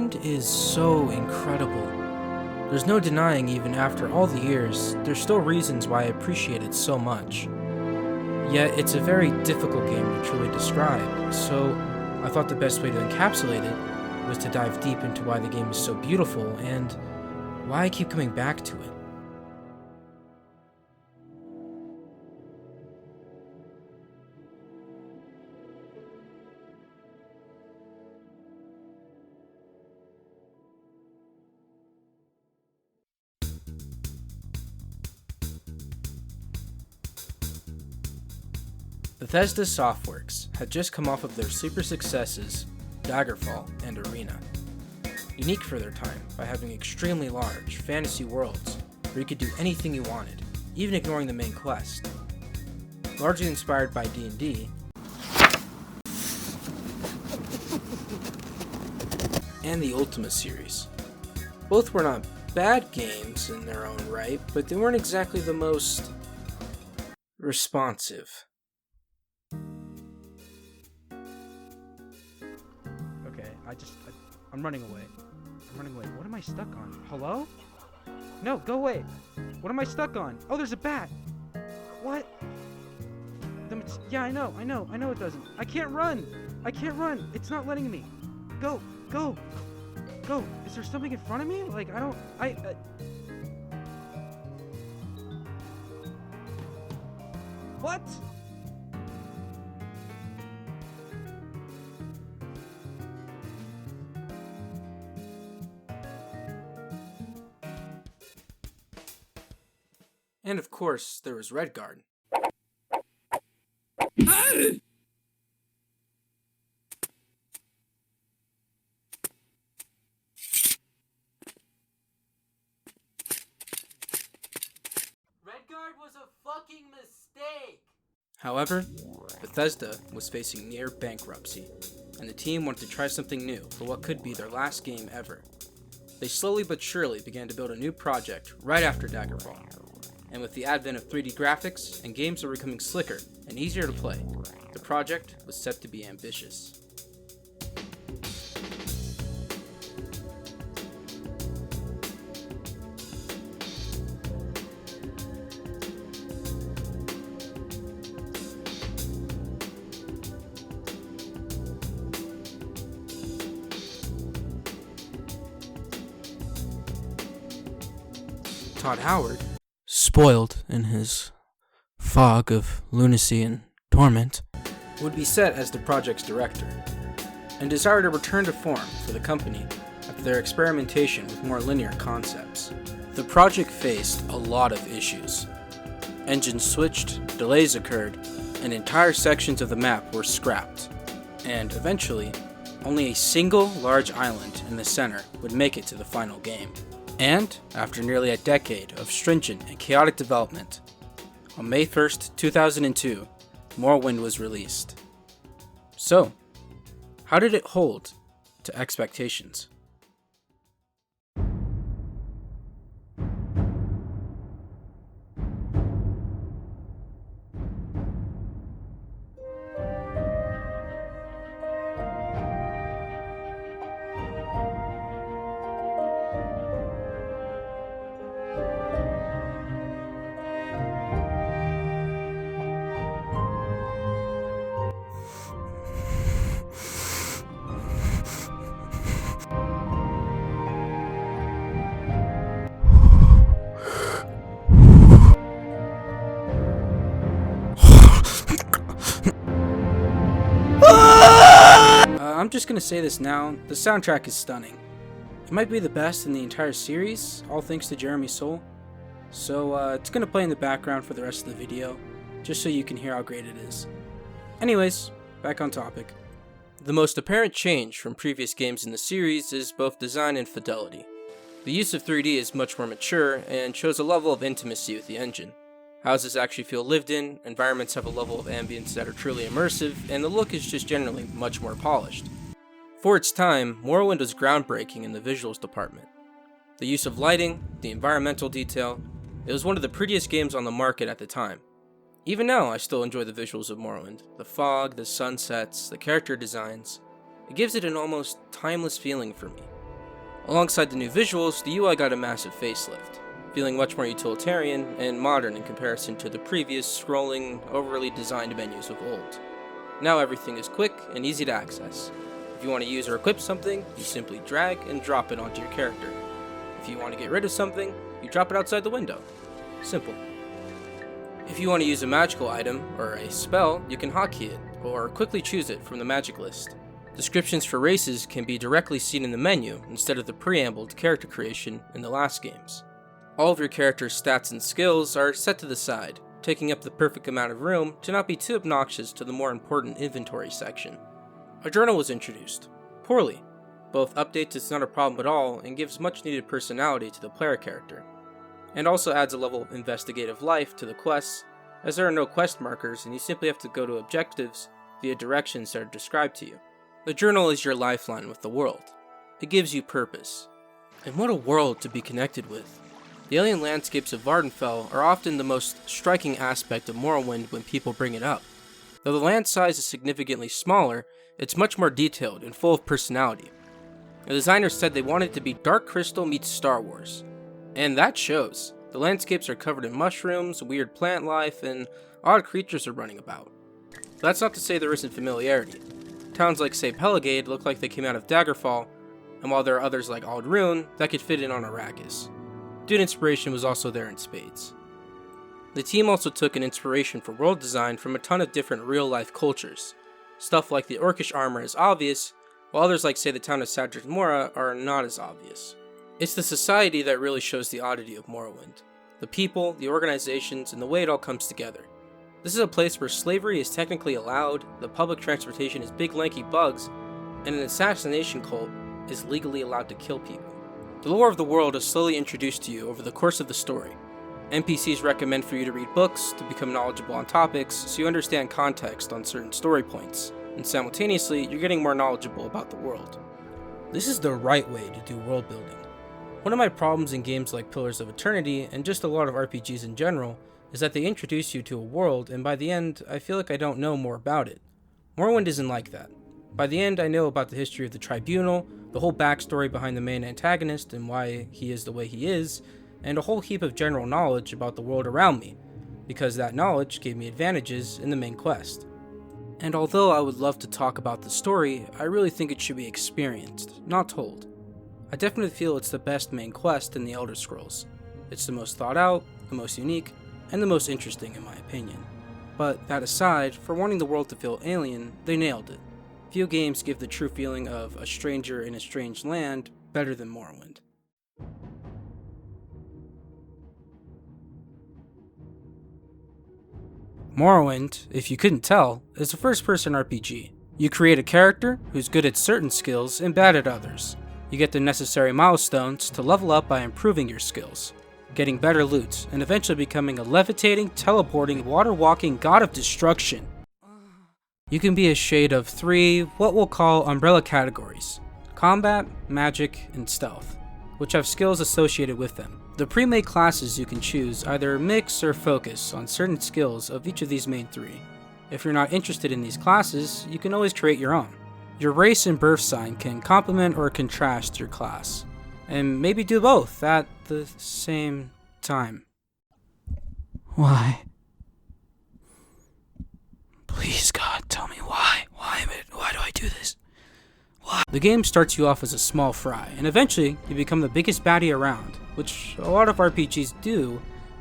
Morrowind is so incredible. There's no denying, even after all the years, there's still reasons why I appreciate it so much. Yet it's a very difficult game to truly describe, so I thought the best way to encapsulate it was to dive deep into why the game is so beautiful and why I keep coming back to it. Bethesda Softworks had just come off of their super successes, Daggerfall and Arena. Unique for their time by having extremely large fantasy worlds where you could do anything you wanted, even ignoring the main quest. Largely inspired by D&D, and the Ultima series. Both were not bad games in their own right, but they weren't exactly the most responsive. I'm running away. What am I stuck on? Hello? No, go away. What am I stuck on? Oh, there's a bat. What? Yeah, I know it doesn't. I can't run. It's not letting me. Go. Is there something in front of me? What? And of course, there was Redguard. Redguard was a fucking mistake! However, Bethesda was facing near bankruptcy, and the team wanted to try something new for what could be their last game ever. They slowly but surely began to build a new project right after Daggerfall. And with the advent of 3D graphics and games that were becoming slicker and easier to play, the project was set to be ambitious. Todd Howard, spoiled in his fog of lunacy and torment, would be set as the project's director, and desired a return to form for the company after their experimentation with more linear concepts. The project faced a lot of issues. Engines switched, delays occurred, and entire sections of the map were scrapped, and eventually, only a single large island in the center would make it to the final game. And, after nearly a decade of stringent and chaotic development, on May 1st, 2002, Morrowind was released. So, how did it hold to expectations? I'm just gonna say this now, the soundtrack is stunning. It might be the best in the entire series, all thanks to Jeremy Soule. So it's gonna play in the background for the rest of the video, just so you can hear how great it is. Anyways, back on topic. The most apparent change from previous games in the series is both design and fidelity. The use of 3D is much more mature and shows a level of intimacy with the engine. Houses actually feel lived in, environments have a level of ambience that are truly immersive, and the look is just generally much more polished. For its time, Morrowind was groundbreaking in the visuals department. The use of lighting, the environmental detail, it was one of the prettiest games on the market at the time. Even now, I still enjoy the visuals of Morrowind. The fog, the sunsets, the character designs. It gives it an almost timeless feeling for me. Alongside the new visuals, the UI got a massive facelift, feeling much more utilitarian and modern in comparison to the previous scrolling, overly designed menus of old. Now everything is quick and easy to access. If you want to use or equip something, you simply drag and drop it onto your character. If you want to get rid of something, you drop it outside the window. Simple. If you want to use a magical item or a spell, you can hotkey it, or quickly choose it from the magic list. Descriptions for races can be directly seen in the menu instead of the preamble to character creation in the last games. All of your character's stats and skills are set to the side, taking up the perfect amount of room to not be too obnoxious to the more important inventory section. A journal was introduced. Poorly. Both updates it's not a problem at all and gives much needed personality to the player character, and also adds a level of investigative life to the quests, as there are no quest markers and you simply have to go to objectives via directions that are described to you. The journal is your lifeline with the world. It gives you purpose. And what a world to be connected with. The alien landscapes of Vardenfell are often the most striking aspect of Morrowind when people bring it up. Though the land size is significantly smaller, it's much more detailed and full of personality. The designers said they wanted it to be Dark Crystal meets Star Wars. And that shows. The landscapes are covered in mushrooms, weird plant life, and odd creatures are running about. But that's not to say there isn't familiarity. Towns like, say, Pelagade look like they came out of Daggerfall, and while there are others like Aldrune that could fit in on Arrakis. Dune inspiration was also there in spades. The team also took an inspiration for world design from a ton of different real-life cultures. Stuff like the Orcish armor is obvious, while others like, say, the town of Sadrith Mora are not as obvious. It's the society that really shows the oddity of Morrowind. The people, the organizations, and the way it all comes together. This is a place where slavery is technically allowed, the public transportation is big lanky bugs, and an assassination cult is legally allowed to kill people. The lore of the world is slowly introduced to you over the course of the story. NPCs recommend for you to read books to become knowledgeable on topics so you understand context on certain story points, and simultaneously you're getting more knowledgeable about the world. This is the right way to do world building. One of my problems in games like Pillars of Eternity, and just a lot of RPGs in general, is that they introduce you to a world and by the end, I feel like I don't know more about it. Morrowind isn't like that. By the end, I know about the history of the Tribunal, the whole backstory behind the main antagonist and why he is the way he is, and a whole heap of general knowledge about the world around me, because that knowledge gave me advantages in the main quest. And although I would love to talk about the story, I really think it should be experienced, not told. I definitely feel it's the best main quest in the Elder Scrolls. It's the most thought out, the most unique, and the most interesting in my opinion. But that aside, for wanting the world to feel alien, they nailed it. Few games give the true feeling of a stranger in a strange land better than Morrowind. Morrowind, if you couldn't tell, is a first-person RPG. You create a character who's good at certain skills and bad at others. You get the necessary milestones to level up by improving your skills, getting better loot, and eventually becoming a levitating, teleporting, water-walking god of destruction. You can be a shade of 3 what we'll call umbrella categories: combat, magic, and stealth, which have skills associated with them. The pre-made classes you can choose either mix or focus on certain skills of each of these main 3. If you're not interested in these classes, you can always create your own. Your race and birth sign can complement or contrast your class, and maybe do both at the same time. Why? Please, God, tell me why. Why do I do this? Why? The game starts you off as a small fry, and eventually you become the biggest baddie around, which a lot of RPGs do,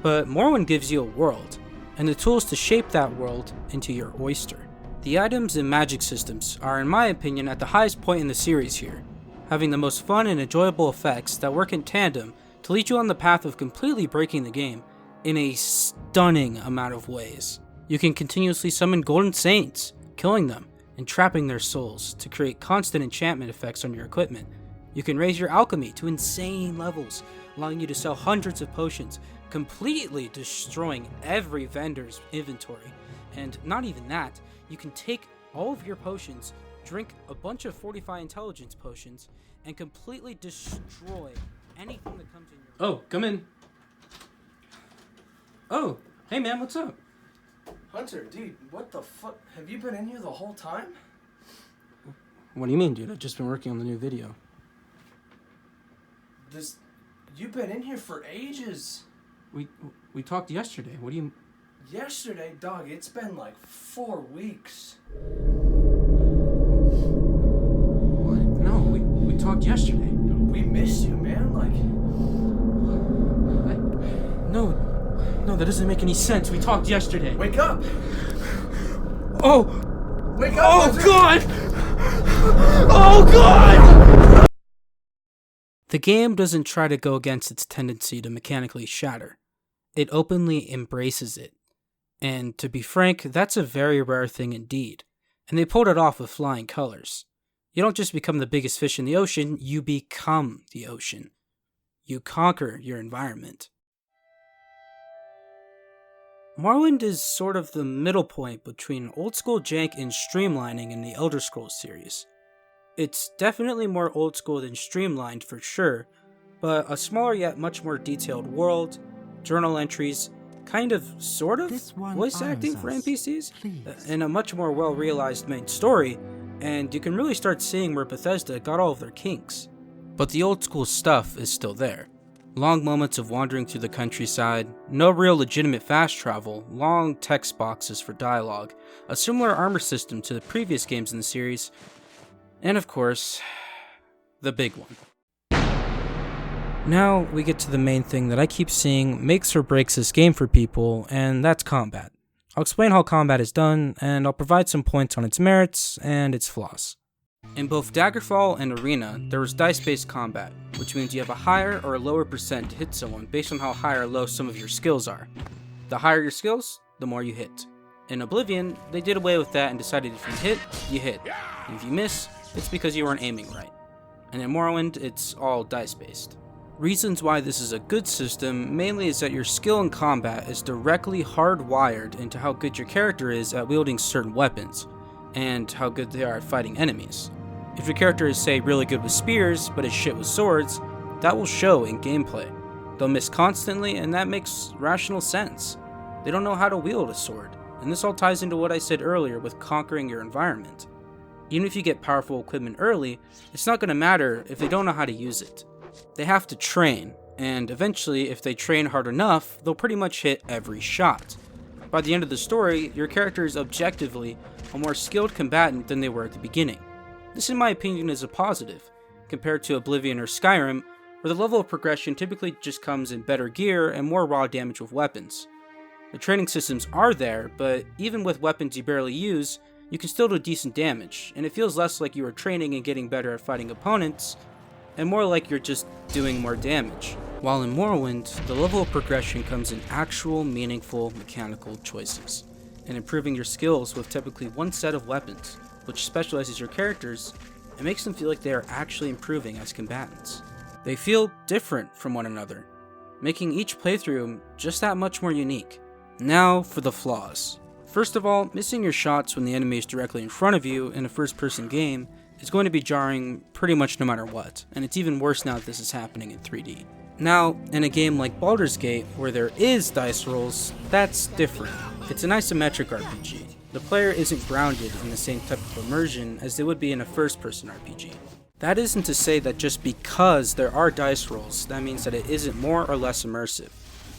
but Morrowind gives you a world, and the tools to shape that world into your oyster. The items and magic systems are, in my opinion, at the highest point in the series here, having the most fun and enjoyable effects that work in tandem to lead you on the path of completely breaking the game in a stunning amount of ways. You can continuously summon golden saints, killing them and trapping their souls to create constant enchantment effects on your equipment. You can raise your alchemy to insane levels, allowing you to sell hundreds of potions, completely destroying every vendor's inventory. And not even that, you can take all of your potions, drink a bunch of Fortify Intelligence potions, and completely destroy anything that comes in your way. Oh, come in. Oh, hey man, what's up? Hunter, dude, what the fuck? Have you been in here the whole time? What do you mean, dude? I've just been working on the new video. You've been in here for ages. We talked yesterday. What do you... Yesterday, dog, it's been like 4 weeks. What? No, we talked yesterday. We missed you, man. No, that doesn't make any sense. We talked yesterday. Wake up! Oh! Wake up! Oh, God! Oh, God! The game doesn't try to go against its tendency to mechanically shatter. It openly embraces it. And to be frank, that's a very rare thing indeed. And they pulled it off with flying colors. You don't just become the biggest fish in the ocean, you become the ocean. You conquer your environment. Morrowind is sort of the middle point between old school jank and streamlining in the Elder Scrolls series. It's definitely more old school than streamlined for sure, but a smaller yet much more detailed world, journal entries, kind of, sort of, voice acting for NPCs, and a much more well-realized main story, and you can really start seeing where Bethesda got all of their kinks. But the old school stuff is still there. Long moments of wandering through the countryside, no real legitimate fast travel, long text boxes for dialogue, a similar armor system to the previous games in the series, and of course, the big one. Now we get to the main thing that I keep seeing makes or breaks this game for people, and that's combat. I'll explain how combat is done, and I'll provide some points on its merits and its flaws. In both Daggerfall and Arena, there was dice-based combat, which means you have a higher or a lower percent to hit someone based on how high or low some of your skills are. The higher your skills, the more you hit. In Oblivion, they did away with that and decided if you hit, you hit. And if you miss, it's because you weren't aiming right. And in Morrowind, it's all dice-based. Reasons why this is a good system mainly is that your skill in combat is directly hardwired into how good your character is at wielding certain weapons, and how good they are at fighting enemies. If your character is, say, really good with spears, but is shit with swords, that will show in gameplay. They'll miss constantly, and that makes rational sense. They don't know how to wield a sword, and this all ties into what I said earlier with conquering your environment. Even if you get powerful equipment early, it's not going to matter if they don't know how to use it. They have to train, and eventually, if they train hard enough, they'll pretty much hit every shot. By the end of the story, your character is objectively a more skilled combatant than they were at the beginning. This, in my opinion, is a positive, compared to Oblivion or Skyrim, where the level of progression typically just comes in better gear and more raw damage with weapons. The training systems are there, but even with weapons you barely use, you can still do decent damage, and it feels less like you are training and getting better at fighting opponents, and more like you're just doing more damage. While in Morrowind, the level of progression comes in actual, meaningful, mechanical choices, and improving your skills with typically one set of weapons, which specializes your characters and makes them feel like they are actually improving as combatants. They feel different from one another, making each playthrough just that much more unique. Now for the flaws. First of all, missing your shots when the enemy is directly in front of you in a first-person game is going to be jarring pretty much no matter what, and it's even worse now that this is happening in 3D. Now, in a game like Baldur's Gate, where there is dice rolls, that's different. It's an isometric RPG. The player isn't grounded in the same type of immersion as they would be in a first-person RPG. That isn't to say that just because there are dice rolls, that means that it isn't more or less immersive.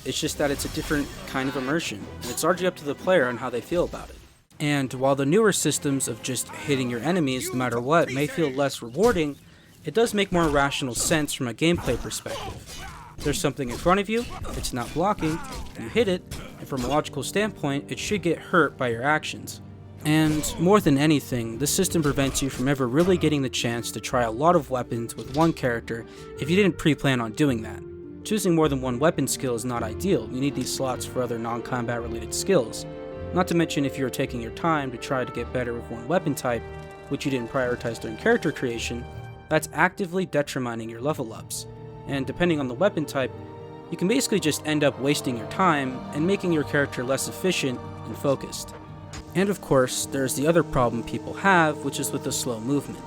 It's just that it's a different kind of immersion, and it's largely up to the player on how they feel about it. And while the newer systems of just hitting your enemies no matter what may feel less rewarding, it does make more rational sense from a gameplay perspective. There's something in front of you, it's not blocking, you hit it, and from a logical standpoint, it should get hurt by your actions. And more than anything, this system prevents you from ever really getting the chance to try a lot of weapons with one character if you didn't pre-plan on doing that. Choosing more than one weapon skill is not ideal, you need these slots for other non-combat related skills. Not to mention if you're taking your time to try to get better with one weapon type, which you didn't prioritize during character creation, that's actively detrimenting your level ups. And depending on the weapon type, you can basically just end up wasting your time and making your character less efficient and focused. And of course, there's the other problem people have, which is with the slow movement.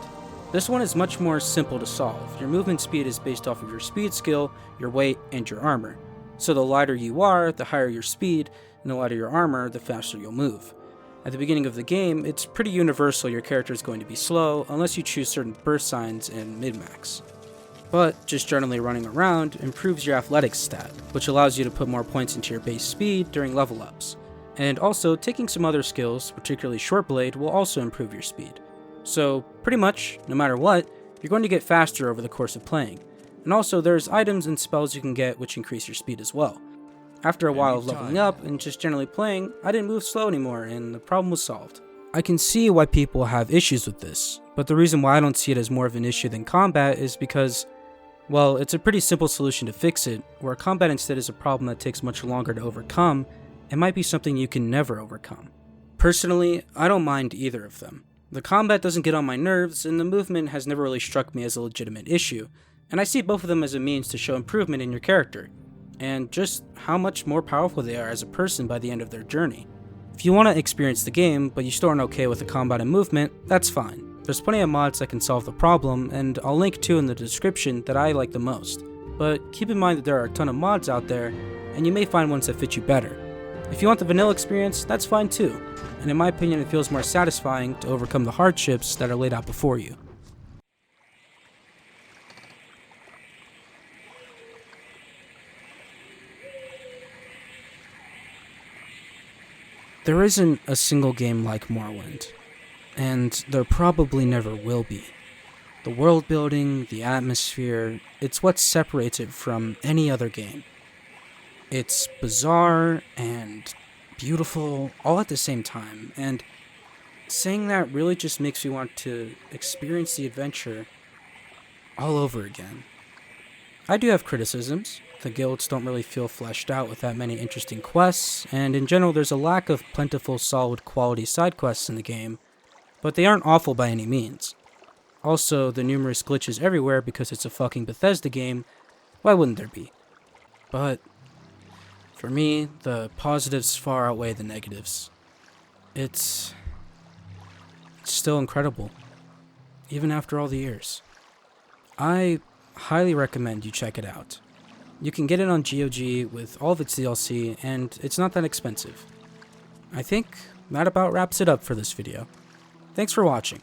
This one is much more simple to solve. Your movement speed is based off of your speed skill, your weight, and your armor. So the lighter you are, the higher your speed, and the lighter your armor, the faster you'll move. At the beginning of the game, it's pretty universal your character is going to be slow, unless you choose certain burst signs and min-max. but just generally running around improves your athletics stat, which allows you to put more points into your base speed during level ups. And also, taking some other skills, particularly Short Blade, will also improve your speed. So, pretty much, no matter what, you're going to get faster over the course of playing. And also, there's items and spells you can get which increase your speed as well. After a while of leveling up and just generally playing, I didn't move slow anymore and the problem was solved. I can see why people have issues with this, but the reason why I don't see it as more of an issue than combat is because, well, it's a pretty simple solution to fix it, where combat instead is a problem that takes much longer to overcome. It might be something you can never overcome. Personally, I don't mind either of them. The combat doesn't get on my nerves, and the movement has never really struck me as a legitimate issue, and I see both of them as a means to show improvement in your character, and just how much more powerful they are as a person by the end of their journey. If you want to experience the game, but you still aren't okay with the combat and movement, that's fine. There's plenty of mods that can solve the problem, and I'll link two in the description that I like the most. But keep in mind that there are a ton of mods out there, and you may find ones that fit you better. If you want the vanilla experience, that's fine too, and in my opinion it feels more satisfying to overcome the hardships that are laid out before you. There isn't a single game like Morrowind, and there probably never will be. The world building, the atmosphere, it's what separates it from any other game. It's bizarre and beautiful all at the same time, and saying that really just makes me want to experience the adventure all over again. I do have criticisms. The guilds don't really feel fleshed out with that many interesting quests, and in general there's a lack of plentiful, solid quality side quests in the game, but they aren't awful by any means. Also, the numerous glitches everywhere because it's a fucking Bethesda game, why wouldn't there be? But for me, the positives far outweigh the negatives. It's still incredible, even after all the years. I highly recommend you check it out. You can get it on GOG with all of its DLC, and it's not that expensive. I think that about wraps it up for this video. Thanks for watching.